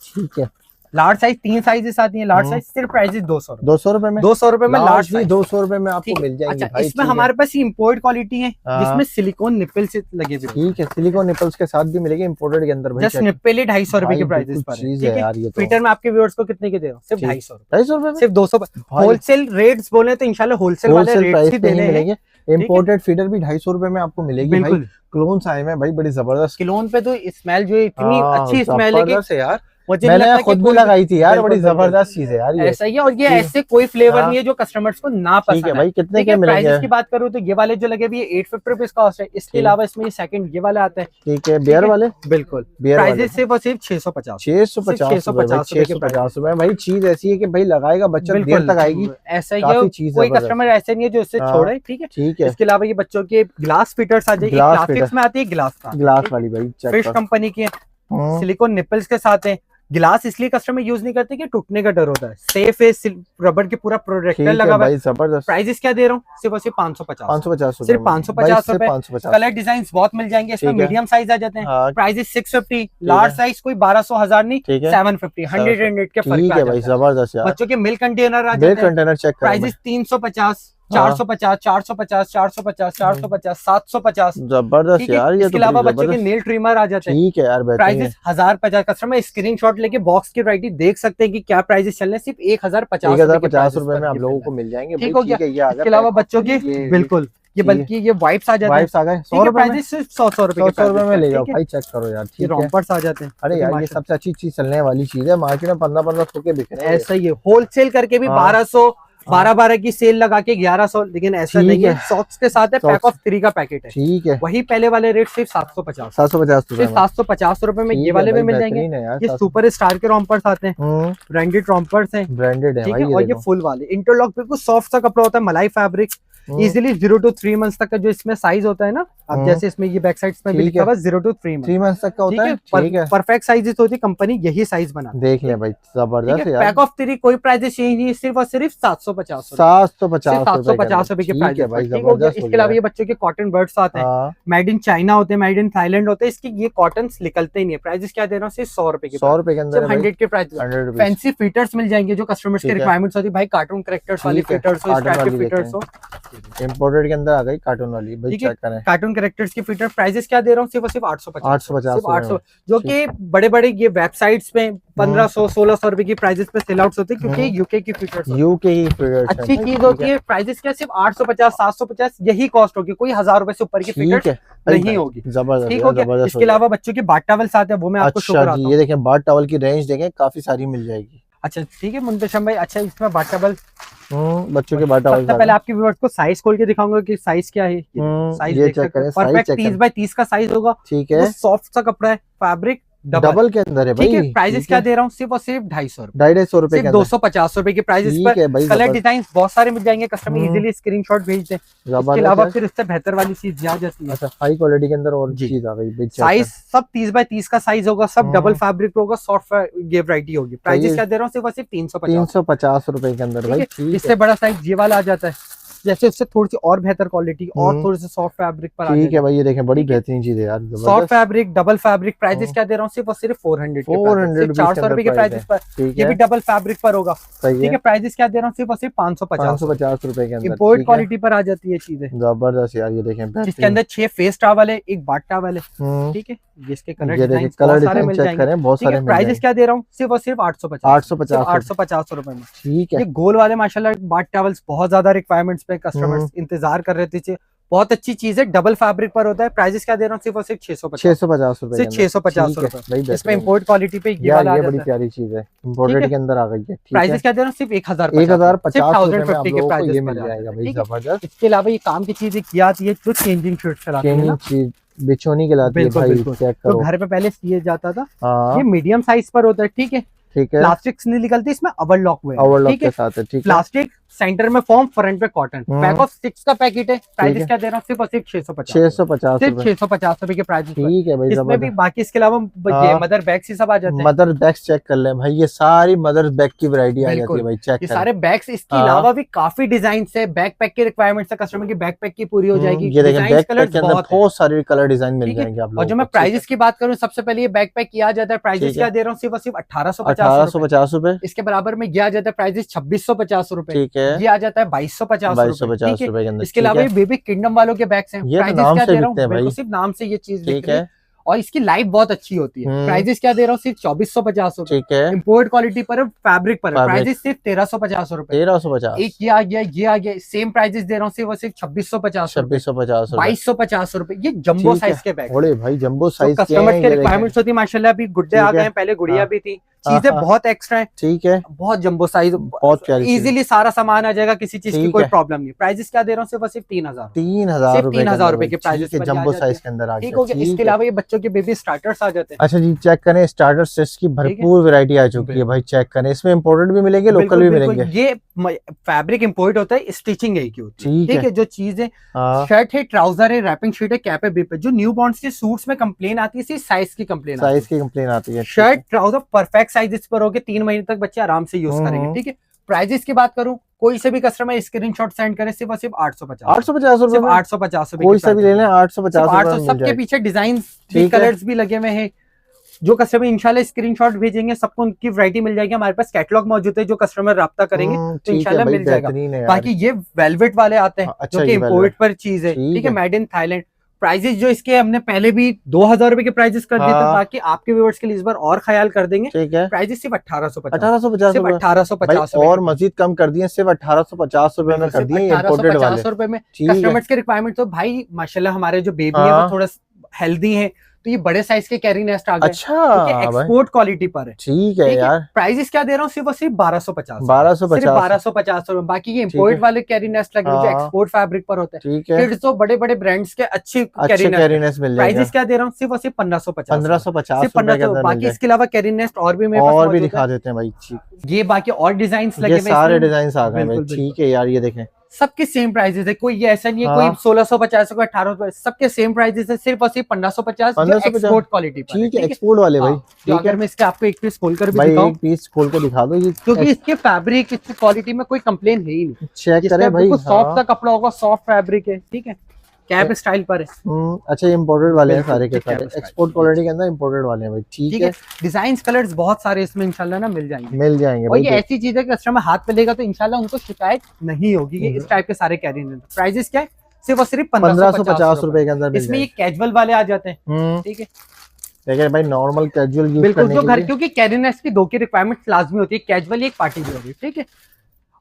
ठीक है। लार्ज साइज 3 साइजेस आती हैं। लार्ज साइज सिर्फ प्राइस 200 रुपए में। 200 रुपए में लार्ज साइज 200 रुपए में आपको मिल जाएंगे। अच्छा, इसमें हमारे पास इम्पोर्ट क्वालिटी है जिसमें सिलिकॉन निप्पल से लगे हुए। ठीक है, सिलिकॉन निप्पल्स के साथ भी मिलेगी इम्पोर्टेड के अंदर। जस्ट निप्पल ही 250 रुपए के प्राइसेस पर है। ठीक है, फीटर में आपके व्यूअर्स को कितने के दे रहा हूँ, सिर्फ 250 रुपए, सिर्फ 200। होलसेल रेट्स बोले तो इंशाल्लाह होलसेल वाले रेट्स ही देने मिलेंगे। इम्पोर्टेड फीडर भी 250 रुपए में आपको मिलेगी भाई। क्लोन्स आए हैं भाई, बड़ी जबरदस्त। क्लोन पे तो स्मेल जो इतनी अच्छी स्मेल है कि यार मैंने खुद भी लगाई थी यार, बड़ी जबरदस्त चीज है यार ये। ऐसा ही है। और ये ऐसे कोई फ्लेवर नहीं है जो कस्टमर्स को ना पसंद है भाई। कितने के मिलेंगे? प्राइस की बात करूँ तो ये वाले जो लगे भी 850 रुपीज कॉस्ट है। इसके अलावा इसमें ये सेकंड ये वाला आता है। ठीक है, बियर वाले। बिल्कुल, प्राइस सिर्फ और सिर्फ 650 650 रुपए भाई। चीज ऐसी है कि भाई लगाएगा बच्चा, देर तक आएगी। ऐसा ही है, कोई कस्टमर ऐसे नहीं है जो इससे छोड़े। ठीक है। ठीक है। इसके अलावा ये बच्चों के ग्लास फिटर्स आ जाए। प्लास्टिक्स में आती है, ग्लास वाली भाई, फिश कंपनी की सिलिकॉन निपल्स के साथ है। गिलास इसलिए कस्टमर यूज नहीं करते कि टूटने का डर होता है। सेफ है, रबर के पूरा प्रोटेक्टर लगा हुआ है। जबरदस्त। प्राइजेस क्या दे रहा हूँ, सिर्फ और सिर्फ 550 सिर्फ 550 रुपए। कलर डिजाइन बहुत मिल जाएंगे। इसमें मीडियम साइज आ जाते हैं। प्राइजेस 650। लार्ज साइज कोई 1200 1000 नहीं, 750 100 के फर्क है भाई। जबरदस्त। बच्चों के मिल्क कंटेनर आ जाते हैं। प्राइजेस 350 450 450 450 450 750। जबरदस्त यार ये। इसके अलावा बच्चों के नेल ट्रिमर आ जाते हैं। ठीक है यार, प्राइजेस 1050। कस्टमर स्क्रीनशॉट लेके बॉक्स की वैरायटी देख सकते हैं कि क्या प्राइजेस चल रहे हैं। सिर्फ 1050 रुपए में आप लोगों को मिल जाएंगे। ठीक हो गया। इसके अलावा बच्चों के बिल्कुल ये बल्कि ये वाइप्स आ जाते हैं। 100 रुपए में, सिर्फ 100 रुपए में ले जाओ भाई। चेक करो यार। ठीक है, रॉम्पर्स आ जाते हैं। अरे यार ये सबसे अच्छी चीज चलने वाली चीज है। मार्केट में 1500 के बिक रहे हैं। ऐसा ही है, होलसेल करके भी 1200 12 की सेल लगा के 1100, लेकिन ऐसा नहीं है। सॉक्स के साथ है, पैक ऑफ 3 का पैकेट है। ठीक है। वही पहले वाले रेट सिर्फ 750 सिर्फ 750 रुपए में ये वाले भी मिल जाएंगे। ये सुपर स्टार के रॉम्पर्स आते हैं, ब्रांडेड रॉम्पर्स हैं, ब्रांडेड है भाई। और ये फुल वाले इंटरलॉक बिल्कुल सॉफ्ट सा कपड़ा होता है, मलाई फैब्रिक। इजीली 0 to 3 मंथ्स तक का जो इसमें साइज होता है ना, अब जैसे इसमें ये बैक साइड में भी लिखा हुआ 0 to 3 मंथ्स तक का होता है। ठीक है, परफेक्ट साइजेस होती है, कंपनी यही साइज बना देख ले भाई। जबरदस्त यार। पैक ऑफ 3 कोई प्राइस चेंज नहीं, सिर्फ और सिर्फ 750 रुपए के प्राइस है भाई। इसके अलावा ये बच्चों के कॉटन बर्ड्स आते हैं, मेड इन चाइना होते हैं, मेड इन थाईलैंड होते हैं। इसके ये कॉटन निकलते ही नहीं है। प्राइस क्या दे रहा हूँ, सिर्फ 100 रुपए के। 100 रुपए के अंदर 100 के प्राइस। फैंसी फीटर्स मिल जाएंगे जो कस्टमर्स के रिक्वायरमेंट्स होती है भाई। कार्टून कैरेक्टर्स वाली फीटर्स हो, स्ट्रैप फीटर्स हो। चीजें। इम्पोर्टेड के अंदर आ गई कार्टून वाली भाई, ठीक है, चेक करें। कार्टून कैरेक्टर्स के फीचर। प्राइजेस क्या दे रहा हूँ, सिर्फ 850, 850 जो कि बड़े बड़े ये वेबसाइट्स पे 1500-1600 रुपए की प्राइजेस पे सेल आउट होते हैं, क्योंकि यूके की फीचर्स। यूके की फीचर्स अच्छी चीज होती है। प्राइजेस क्या सिर्फ 850, 750 यही कॉस्ट होगी, कोई 1000 रुपए से ऊपर की ठीक फीचर्स है नहीं होगी। जबरदस्त, ठीक हो गया। जबरदस्त। इसके अलावा बच्चों के बाट टॉवल्स आते हैं, वो मैं आपको शो अच्छा कराता जी, हूँ। ये देखें बाट टॉवल की रेंज देखें, काफी सारी मिल जाएगी। अच्छा ठीक है मुंतशिम भाई, अच्छा इसमें बाट टॉवल, बच्चों के बाट टॉवल सबसे पहले आपके व्यूअर्स को साइज खोल के दिखाऊंगा कि साइज क्या है। साइज ये देख चेक सकते करें, हैं, साइज परफेक्ट चेक 30x30 का साइज होगा। ठीक है, वो सॉफ्ट सा कपड़ा है, फैब्रिक डबल के अंदर है भाई। ठीक है। प्राइजेस क्या दे रहा हूँ, सिर्फ और सिर्फ 250 रुपए, 250 रुपए के सिर्फ अंदर, 250 रुपए की प्राइजेस ठीक है भाई। पर कलर डिजाइन बहुत सारे मिल जाएंगे, कस्टमर इजीली स्क्रीनशॉट भेज दे। इसके अलावा फिर इससे बेहतर वाली चीज आ जाती है। अच्छा, हाई क्वालिटी के अंदर और जी। चीज आ गई। साइज सब 30x30 का साइज होगा, सब डबल फैब्रिक होगा, सॉफ्ट ये वैरायटी होगी। प्राइजेस क्या दे रहा हूँ, सिर्फ और सिर्फ 350 रुपए के अंदर भाई। इससे बड़ा साइज ये वाला आ जाता है, जैसे उससे थोड़ी सी और बेहतर क्वालिटी और थोड़ी सी सॉफ्ट फैब्रिक पर ठीक है भाई, ये देखें बड़ी बेहतरीन चीज है यार, soft fabric, double fabric. Prices क्या दे रहा हूँ, सिर्फ और सिर्फ 400 400 रुपए के प्राइजेस पर, ये भी डबल फैब्रिक पर होगा। ठीक है, प्राइजेस क्या दे रहा हूँ, सिर्फ और सिर्फ 550 रुपए के अंदर, इंपोर्ट क्वालिटी पर आ जाती है चीजें। जबरदस्त यार, ये देखें जिसके अंदर 6 फेस टॉवल है, एक बाट टॉवल है। ठीक है, जिसके कलर डिजाइन बहुत सारे मिल जाएंगे। बहुत सारे। प्राइजेस क्या दे रहा हूँ, सिर्फ और सिर्फ 850 रुपए में। ठीक है, ये गोल वाले माशाल्लाह बाट टॉवल्स बहुत ज्यादा रिक्वायरमेंट्स पे कस्टमर्स इंतजार कर रहे थे, बहुत अच्छी चीज है, डबल फैब्रिक पर होता है। प्राइजेस क्या दे रहा हूँ, सिर्फ और सिर्फ 650 रुपए, सिर्फ 650 रुपए। इसमें इंपोर्ट क्वालिटी पे ये वाला बड़ी प्यारी चीज है, इंपोर्टेड के अंदर आ गई है। प्राइजेस क्या दे रहा हूँ, सिर्फ 1050 के प्राइजेस मिल जाएगा भाई, जबरदस्त। इसके अलावा ये काम की चीज क्या आती है, जो चेंजिंग शर्ट चलाती है ना, बिछोनी के लाती है भाई, चेक करो। तो घर पे पहले किया जाता था, ये मीडियम साइज पर होता है। ठीक है, प्लास्टिक नहीं निकलती, इसमें ओवरलॉक हुआ है। ठीक है, प्लास्टिक सेंटर में फॉर्म, फ्रंट पे कॉटन, पैक ऑफ 6 का पैकेट है। प्राइस क्या दे रहा हूँ, सिर्फ और सिर्फ 650 रुपए के प्राइस। ठीक है भाई, इसमें भी बाकी इसके अलावा ये मदर बैग्स ही सब आ जाते हैं। मदर बैग्स चेक कर ले भाई, ये सारी मदर बैग की वैरायटी आ जाती है भाई, चेक ये सारे बैग्स। इसके अलावा भी काफी डिजाइन है, बैकपैक की रिक्वायरमेंट्स है, कस्टमर की बैकपैक की पूरी हो जाएगी। ये देखिए बैकपैक के अंदर बहुत सारे कलर डिजाइन मिल जाएंगे आप लोगों को। और जो मैं प्राइजेस की बात करूँ, सबसे पहले ये बैकपैक किया जाता है। प्राइजेस क्या दे रहा हूँ, सिर्फ और सिर्फ 1850 रुपए। इसके बराबर में ये आ जाता है प्राइजेस 2650 रुपए। ठीक है, ये आ जाता है 2250 रुपए के अंदर। इसके अलावा ये बेबी किंगडम वालों के बैग्स हैं। प्राइजेस क्या दे रहा हूँ, सिर्फ नाम से ये चीज ठीक है, और इसकी लाइफ बहुत अच्छी होती है। प्राइजेस क्या दे रहा हूँ, सिर्फ 2450 रुपए। ठीक है, इंपोर्ट क्वालिटी पर, फैब्रिक पर। प्राइजेस सिर्फ 1350 रुपए। 1350। एक ये आ गया, ये आ गया, सेम प्राइजेस दे रहा हूँ, सिर्फ 2650 2250 रुपए। ये जंबो साइज के बैग, बड़े भाई जंबो साइज के कस्टमर के रिक्वायरमेंट्स होती है। माशाल्लाह अभी गुड्डे आ गए हैं, पहले गुड़िया भी थी, चीजें बहुत एक्स्ट्रा है। ठीक है, बहुत जंबो साइज, बहुत प्यारी, इजीली सारा सामान आ जाएगा, किसी चीज की कोई प्रॉब्लम नहीं। प्राइजेस क्या दे रहा हूँ, सिर्फ 3000 रुपए के प्राइजेस जंबो साइज के अंदर आ गया। ठीक हो गया। इसके अलावा ये बच्चों के बेबी स्टार्टर्स आ जाते हैं। अच्छा जी, चेक करें, स्टार्टर सेट्स की भरपूर वैरायटी आ चुकी है भाई, चेक करें। इसमें इंपोर्टेड भी मिलेंगे, लोकल भी मिलेंगे। ये फैब्रिक इंपोर्ट होता है, स्टिचिंग है की होती है। ठीक है, जो चीजें शर्ट है, ट्राउजर है, रैपिंग शीट है, कैप है, बिप है। जो न्यू बॉर्न्स के सूट्स में कंप्लेन आती है, साइज की कंप्लेन आती है। शर्ट ट्राउजर परफेक्ट साइजेस पर होगे, 3 महीने तक बच्चे आराम से यूज करेंगे। ठीक है, प्राइजेस की बात करूं, कोई से भी कस्टमर स्क्रीनशॉट सेंड करे, सिर्फ और सिर्फ 850 रुपए, 850 रुपए, कोई से भी ले लें 850। सबके पीछे डिजाइन, कलर्स भी लगे हुए हैं। जो कस्टमर इंशाल्लाह स्क्रीनशॉट भेजेंगे, सबको उनकी वैरायटी मिल जाएगी। हमारे पास कैटलॉग मौजूद है, जो कस्टमर राब्ता करेंगे तो इंशाल्लाह मिल जाएगा। बाकी ये वेलवेट वाले आते हैं, जो कि इंपोर्ट पर चीज है। ठीक है, मेड इन थाईलैंड। प्राइजेस जो इसके हमने पहले भी 2000 रुपए के प्राइजेस कर दिए थे, बाकी आपके व्यूअर्स के लिए इस बार और ख्याल कर देंगे। ठीक है, प्राइजेस सिर्फ 1850 और मजीद कम कर दिए, सिर्फ 1850 रुपए में कर दिए। 1850 रुपए में कस्टमर्स के रिक्वायरमेंट। तो भाई माशाल्लाह हमारे जो बेबी है वो थोड़ा हेल्दी है, तो ये बड़े साइज के कैरी नेस्ट आ गए। अच्छा, एक्सपोर्ट क्वालिटी पर है। ठीक है यार, प्राइजेस क्या दे रहा हूँ, सिर्फ और सिर्फ 1250 रुपए। बाकी ये इंपोर्ट वाले कैरी नेस्ट लगे जो एक्सपोर्ट फैब्रिक पर होते हैं। किड्स तो बड़े बड़े ब्रांड्स के अच्छे कैरी नेस्ट मिल जाएगा। प्राइजेस क्या दे रहा हूँ, सिर्फ और सिर्फ 1550। बाकी इसके अलावा कैरी नेस्ट और भी मेरे पास भी दिखा देते हैं भाई। ये बाकी और डिजाइन लगे, सारे डिजाइन आ गए। ठीक है यार, ये देखें, सबके सेम प्राइजेस है, कोई ऐसा नहीं है कोई 1650 कोई 1800, सबके सेम प्राइजेस है, सिर्फ और सिर्फ 1550 एक्सपोर्ट क्वालिटी पर। ठीक है, एक्सपोर्ट वाले भाई। तो अगर मैं इसके आपको एक पीस खोलकर भी दिखाऊं, एक पीस खोल के दिखा दो, क्योंकि इसके फैब्रिक, इसकी क्वालिटी में कोई कंप्लेन है ही नहीं। चेक करें भाई, सॉफ्ट का कपड़ा होगा, सॉफ्ट फैब्रिक है। ठीक है, कैप स्टाइल पर है। अच्छा, ये इम्पोर्टेड वाले हैं सारे के बिल्कुल, सारे, कैप एक्सपोर्ट स्टाइल। क्वालिटी के अंदर इम्पोर्टेड वाले हैं भाई। ठीक है, डिजाइन कलर्स बहुत सारे इसमें इंशाल्लाह ना मिल जाएंगे। मिल जाएंगे और भाई। ये ऐसी चीज है कि कस्टमर हाथ पे लेगा तो इंशाल्लाह उनको शिकायत नहीं होगी। कि इस टाइप के सारे कैरी। प्राइजेस क्या है? सिर्फ और सिर्फ 1550 रुपए के अंदर मिल इसमें ये जाएंगे। कैजुअल वाले आ जाते हैं। ठीक है, देखिए भाई, नॉर्मल कैजुअल यूज बिल्कुल, करने जो के घर लिए। क्योंकि कैरीनेस की 2 की रिक्वायरमेंट लाजमी होती है, कैजुअल एक पार्टी भी होगी। ठीक है,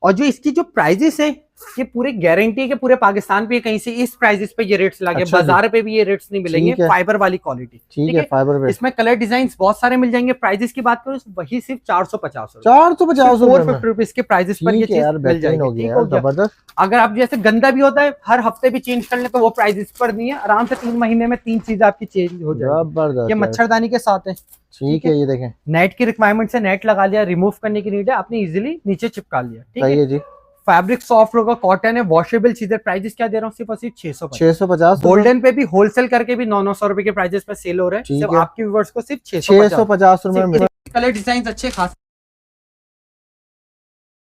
और जो इसकी जो प्राइजेस है ये पूरे गारंटी है कि पूरे पाकिस्तान पे कहीं से इस प्राइजेस पे ये रेट्स लगे। अच्छा बाजार पे भी ये रेट्स नहीं मिलेंगे। ठीक है। फाइबर वाली क्वालिटी। ठीक है, फाइबर पे इसमें कलर डिजाइन बहुत सारे मिल जाएंगे। प्राइजेस की बात करो वही सिर्फ 450 रुपए। 450 रुपए रुपीज के प्राइजेस पर ये ठीक है चीज यार, मिल बेहतरीन जाएगी। हो गया ठीक यार, हो गया। जबरदस्त। अगर आप जैसे गंदा भी होता है हर हफ्ते भी चेंज कर ले तो वो प्राइजेस पर नहीं है। आराम से 3 महीने में 3 चीज आपकी चेंज हो जाएगी। जबरदस्त ये यार। मच्छरदानी के साथ है। ठीक है, ये देखें, नेट की रिक्वायरमेंट से नेट लगा लिया, रिमूव करने की नीड है, आपने इजीली नीचे चिपका लिया। ठीक सही है है जी। फैब्रिक सॉफ्ट होगा, कॉटन है, वॉशेबल चीजें। प्राइजेस क्या दे रहा हूँ? सिर्फ और सिर्फ 650। 650 गोल्डन पे भी होलसेल करके भी 900 रुपए के प्राइजेस पे सेल हो रहे हैं। ठीक सिर्फ है। आपके व्यूअर्स को सिर्फ 650 रुपए में कलर डिजाइन अच्छे खास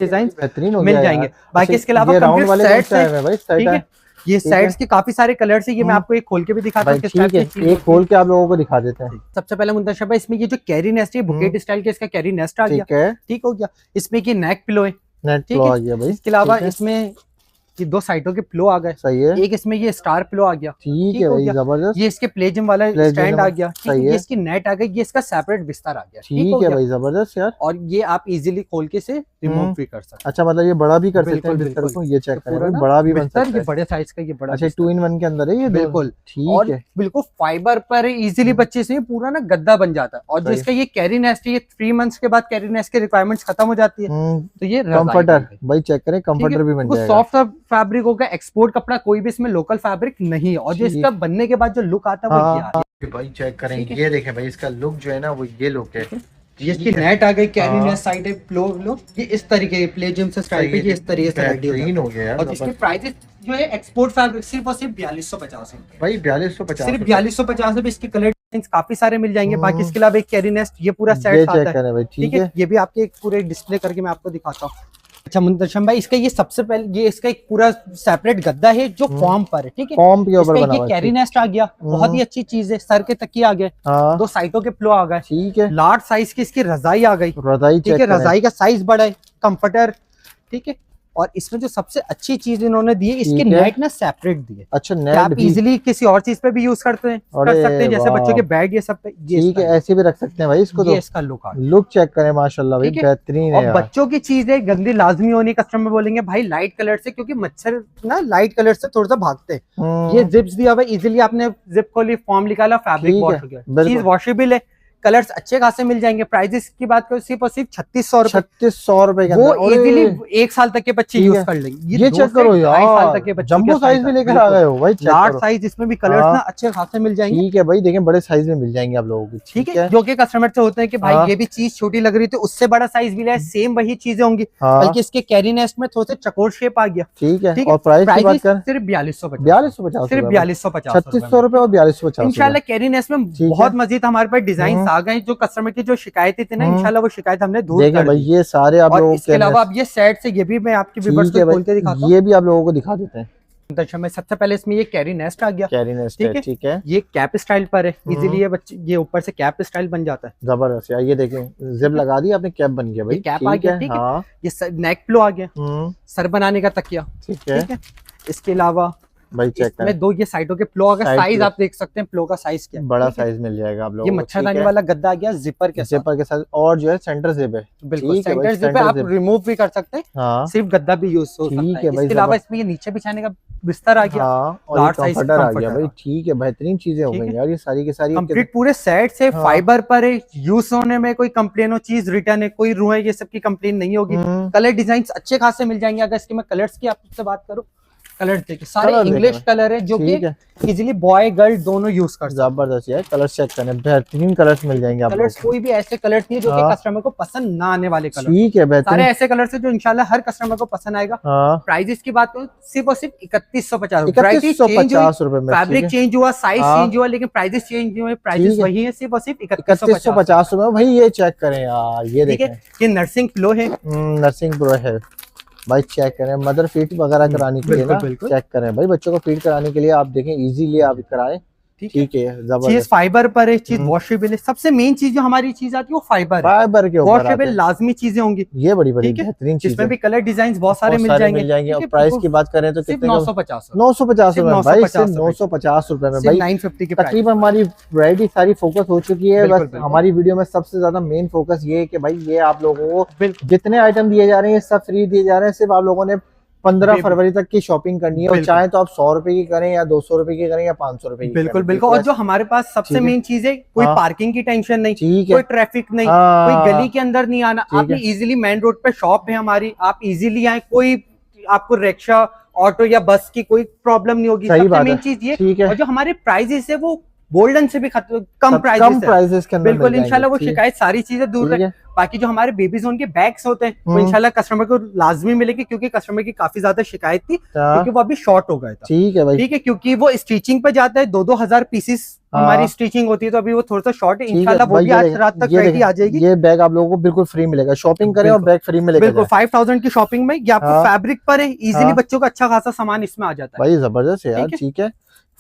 डिजाइन बेहतरीन हो मिल गया जाएंगे। यार। बाकी इसके अलावा ये राउंड वाले सेट्स कौन सा है भाई? ठीक है, ये ठीक है। सेट्स के काफी सारे कलर्स है। ये मैं आपको एक खोल के भी दिखाता भाई हूँ किस ठीक टाइप है, की चीज एक होती खोल के आप लोगों को दिखा देते हैं। है। सबसे पहले मुंतशिर भाई इसमें ये जो कैरी नेस्ट है बुकेट स्टाइल के इसका कैरी नेस्ट आ गया। ठीक है, ठीक हो गया। इसमें की नेक पिलो है। नेट ठीक फ्लो है। आ गया भाई। इसके अलावा ठीक है, इसमें ये 2 साइडों के पिलो आ गए। सही है। एक इसमें ये स्टार पिलो आ गया। ठीक है हो भाई, गया। जबरदस्त। ये इसके प्लेजिम वाला प्लेजिम स्टैंड आ गया। ठीक है, सही ये है। इसकी नेट आ गई। ये इसका सेपरेट बिस्तर आ गया। ठीक हो है गया। भाई, जबरदस्त यार। और ये आप इजीली खोल के से रिमूव भी कर सकते हैं। अच्छा, मतलब ये बड़ा भी कर सकते हैं बिल्कुल, बिस्तर बिल्कुल। को, ये चेक तो करें पूरा भाई, ना बड़ा भी बन बिस्तर सकता ये है। बड़े साइज का ये बड़ा अच्छा, बिस्तर 2 in 1 के अंदर है ये? बिल्कुल। ठीक और है, बिल्कुल फाइबर पर इजीली बच्चे से पूरा ना गद्दा बन जाता है। और सही। जिसका ये कैरी नेस्ट है, ये 3 मंथ्स के बाद कैरी नेस्ट की रिक्वायरमेंट्स खत्म हो जाती है तो ये कंफर्टर भाई चेक करें, कंफर्टर भी बन जाएगा। सॉफ्ट फैब्रिक होगा, एक्सपोर्ट कपड़ा, कोई भी इसमें लोकल फैब्रिक नहीं है। और जो ठीक। इसका बनने के बाद जो लुक आता है वो ये आता है। भाई चेक करें, ठीक है। ये देखें भाई, इसका लुक जो है ना वो ये लुक है। ये इसकी नेट आ गई, कैरी नेस्ट साइड है, लो ये इस तरीके के प्लेजिम से स्टाइल पे ये इस तरीके से रेडी हो गया यार। और इसके प्राइसेस जो है एक्सपोर्ट फैब्रिक सिर्फ और सिर्फ 4250 है भाई 4250, सिर्फ 4250 में इसके कलर काफी सारे मिल जाएंगे। बाकी इसके अलावा एक कैरी नेस्ट ये पूरा सेट आता है। भाई ठीक है। ये भी आपके एक पूरे डिस्प्ले करके मैं आपको दिखाता हूँ। अच्छा मुंतशिर भाई, इसका ये सबसे पहले ये इसका एक पूरा सेपरेट गद्दा है जो फॉर्म पर है। ठीक है, फॉर्म के ऊपर बना ये हुआ है। कैरी नेस्ट आ गया, बहुत ही अच्छी चीज है। सर के तकिए आ गए, हाँ। 2 साइडों के प्लो आ गए। ठीक है, लार्ज साइज की इसकी रजाई आ गई। रजाई ठीक है, रजाई का साइज बड़ा है, कंफर्टर। ठीक है, और इसमें जो सबसे अच्छी चीज इन्होंने दी है, इसकी नेट ना सेपरेट दी है। अच्छा, कि नेट आप इजीली किसी और चीज पे भी यूज कर सकते हैं, जैसे बच्चों के बैग ये सब पे। ठीक है, ऐसे भी रख सकते हैं भाई इसको। ये इसका लुक आ लुक चेक करें, माशाल्लाह भाई बेहतरीन है और यार। बच्चों की चीज है, गंदी लाजमी होनी। कस्टमर बोलेंगे भाई लाइट कलर से, क्योंकि मच्छर ना लाइट कलर से थोड़ा सा भागते हैं। ये जिप्स दिया हुआ, इजीली आपने जिप खोली, फॉर्म निकाला, फैब्रिक वॉश हो गया। चीज वॉशेबल है, कलर्स अच्छे खासे मिल जाएंगे। प्राइजेस की बात करो सिर्फ और सिर्फ 3600 रुपए। 3600 रुपए के वो अंदर इजीली 1 साल तक के बच्चे यूज कर लेंगे। ये चेक करो यार, 2 साल तक के बच्चे जंबो साइज में लेकर आ गए हो भाई। लार्ज साइज इसमें भी कलर्स ना अच्छे खासे मिल जाएंगे। ठीक है भाई, देखें बड़े साइज में मिल जाएंगे आप लोगों को। ठीक है, जो कि कस्टमर से होते हैं कि भाई ये भी चीज छोटी लग रही थी, उससे बड़ा साइज भी लाए, सेम वही चीजें होंगी, बल्कि इसके कैरी नेस्ट में थोड़े से चकोर शेप आ गया। ठीक है, और प्राइस की बात कर सिर्फ 4250, 4250, सिर्फ 4250, 3600 रुपए और 4250। इंशाल्लाह कैरी नेस्ट में बहुत मजीद हमारे पास डिजाइन आ गए। जो कस्टमर की जो शिकायतें थी ना, इंशाल्लाह वो शिकायत हमने दूर कर भाई। दी। ये सारे आप लोगों इसके अलावा अब ये सेट से ये भी मैं आपके व्यूअर्स को खोल के दिखाता हूं। ये भी आप लोगों को दिखा देते हैं। दर्शन में सबसे पहले इसमें ये कैरी नेस्ट आ गया। कैरी नेस्ट है, ठीक है। ये कैप स्टाइल पर है, इजीली ये बच्चे ये ऊपर से कैप स्टाइल बन जाता है। जबरदस्त यार, ये देखें जिप लगा दी आपने, कैप बन गया भाई। कैप आ गया, ठीक है। ये नेक पिलो आ गया, सर बनाने का तकिया, ठीक है। इसके अलावा भाई चेक करें, 2 ये साइडों के प्लो आ गए। साइज आप देख सकते हैं, प्लो का साइज क्या है, बड़ा साइज मिल जाएगा आप लोगों को। ये मच्छरदानी वाला गद्दा आ गया जिपर के साथ, और जो है सेंटर जिप है। बिल्कुल सेंटर जिप है, आप रिमूव भी कर सकते हैं, सिर्फ गद्दा भी यूज हो सकता है। इसके अलावा इसमें ये नीचे बिछाने का बिस्तर आ गया, और कंफर्टर आ गया भाई। ठीक है, बेहतरीन चीजें हो गई यार, ये सारी की सारी कंप्लीट पूरे सेट से। फाइबर पर है, यूज होने में कोई कंप्लेन हो, चीज रिटर्न है, कोई रुए, ये सब की कंप्लेन नहीं होगी। कलर डिजाइन अच्छे खासे मिल जाएंगे। अगर इसके मैं कलर्स की आपसे बात करूँ, कलर देखिए सारे इंग्लिश कलर है, जो कि इजीली बॉय गर्ल दोनों यूज कर सकते हैं। जबरदस्त यार, कलर चेक करने बेहतरीन कलर्स मिल जाएंगे आपको। कलर्स कोई भी ऐसे कलर्स नहीं है जो कि कस्टमर को पसंद ना आने वाले कलर। ठीक है, बेहतरीन सारे ऐसे कलर्स है जो इंशाल्लाह हर कस्टमर को पसंद आएगा। प्राइजेस की बात करूं सिर्फ और सिर्फ 3150 रुपए में। फैब्रिक चेंज हुआ, साइज चेंज हुआ, लेकिन प्राइजेस चेंज नहीं हुए। प्राइजेस वही है, सिर्फ और सिर्फ 3150 रुपए भाई। ये चेक करें यार, ये देखें, ये नर्सिंग पिलो है, नर्सिंग प्रो है। भाई चेक करें, मदर फीट वगैरह कराने के लिए ना, बिल्कुल। चेक करें भाई, बच्चों को फीड कराने के लिए आप देखें इजीली आप कराएं। ठीक है, चीज जबरदस्त। फाइबर पर है, चीज वॉशेबल है। सबसे मेन चीज जो हमारी चीज आती है वो फाइबर है, फाइबर के ऊपर आते वॉशेबल हैं। लाजमी चीजें होंगी। ये बड़ी बड़ी ठीक है, बेहतरीन चीज इसमें है, भी कलर डिजाइन बहुत सारे मिल जाएंगे। और प्राइस की बात करें तो सिर्फ कितने 950 950 सिर्फ रुपए में भाई, 950 सिर्फ 950 रुपए में सिर्फ भाई। 950 के प्राइस। तकरीबन हमारी वैरायटी सारी फोकस हो चुकी है। बिल्कुल, बस बिल्कुल। हमारी वीडियो में सबसे ज्यादा मेन फोकस ये है कि भाई ये आप लोगों को बिल्कुल जितने आइटम दिए जा रहे हैं सब फ्री दिए जा रहे हैं। सिर्फ आप लोगों ने 15 बिल्कुल। फरवरी तक की शॉपिंग करनी है, और बिल्कुल। चाहे तो आप 100 रुपए की करें या 200 रुपए की करें या 500 रुपए की बिल्कुल करें। बिल्कुल। और जो हमारे पास सबसे ठीक है। मेन चीज है, कोई हाँ। पार्किंग की टेंशन नहीं, ठीक है। कोई ट्रैफिक नहीं, हाँ। कोई गली के अंदर नहीं आना। ठीक आपने है। इजीली मेन रोड पे शॉप है हमारी, आप इजीली आए, कोई आपको रिक्शा ऑटो या बस की कोई प्रॉब्लम नहीं होगी। सही सबसे बात मेन है। चीज ये, ठीक है। और जो हमारे प्राइजेस है वो गोल्डन से भी कम कम प्राइजेस है। प्राइसेस के अंदर बिल्कुल, मिल जाएंगे। इंशाल्लाह वो ठीक है। शिकायत सारी चीजें दूर ठीक रहे। है। बाकी जो हमारे बेबी जोन के बैग्स होते हैं वो इंशाल्लाह कस्टमर को लाजमी मिलेगी, क्योंकि कस्टमर की काफी ज्यादा शिकायत थी, क्योंकि वो अभी शॉर्ट हो गया था। ठीक है भाई। ठीक है, क्योंकि वो स्टिचिंग पे जाता है, 2-2 हजार पीसेस हमारी स्टिचिंग होती है, तो अभी वो थोड़ा सा शॉर्ट है। इंशाल्लाह वो भी आज रात तक रेडी आ जाएगी। ये बैग आप लोगों को बिल्कुल फ्री मिलेगा, शॉपिंग करें और बिल्कुल। बैग फ्री में लेकर बिल्कुल जाएं। 5000 की शॉपिंग में ये आपको हाँ। फैब्रिक पर है, इजीली हाँ। बच्चों का अच्छा खासा सामान इसमें आ जाता है। भाई जबरदस्त है यार। ठीक है। ठीक है,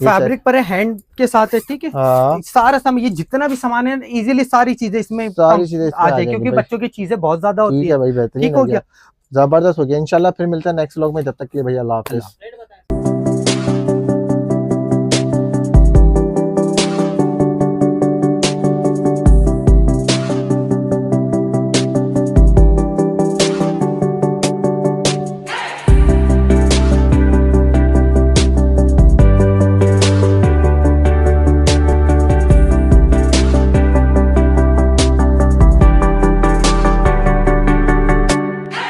ये फैब्रिक पर है, हैंड के साथ है। ठीक है, हाँ। सारा सामान, ये जितना भी सामान है इजीली सारी चीजें इसमें सारी चीजें इसमें आ आ जाए, जाएंगी क्योंकि भाई। बच्चों की चीजें बहुत ज्यादा होती ठीक है। है भाई, बेहतरीन ठीक हो गया। जबरदस्त हो गया। इंशाल्लाह फिर मिलता है नेक्स्ट व्लॉग में, जब तक के लिए भैया अल्लाह हाफिज।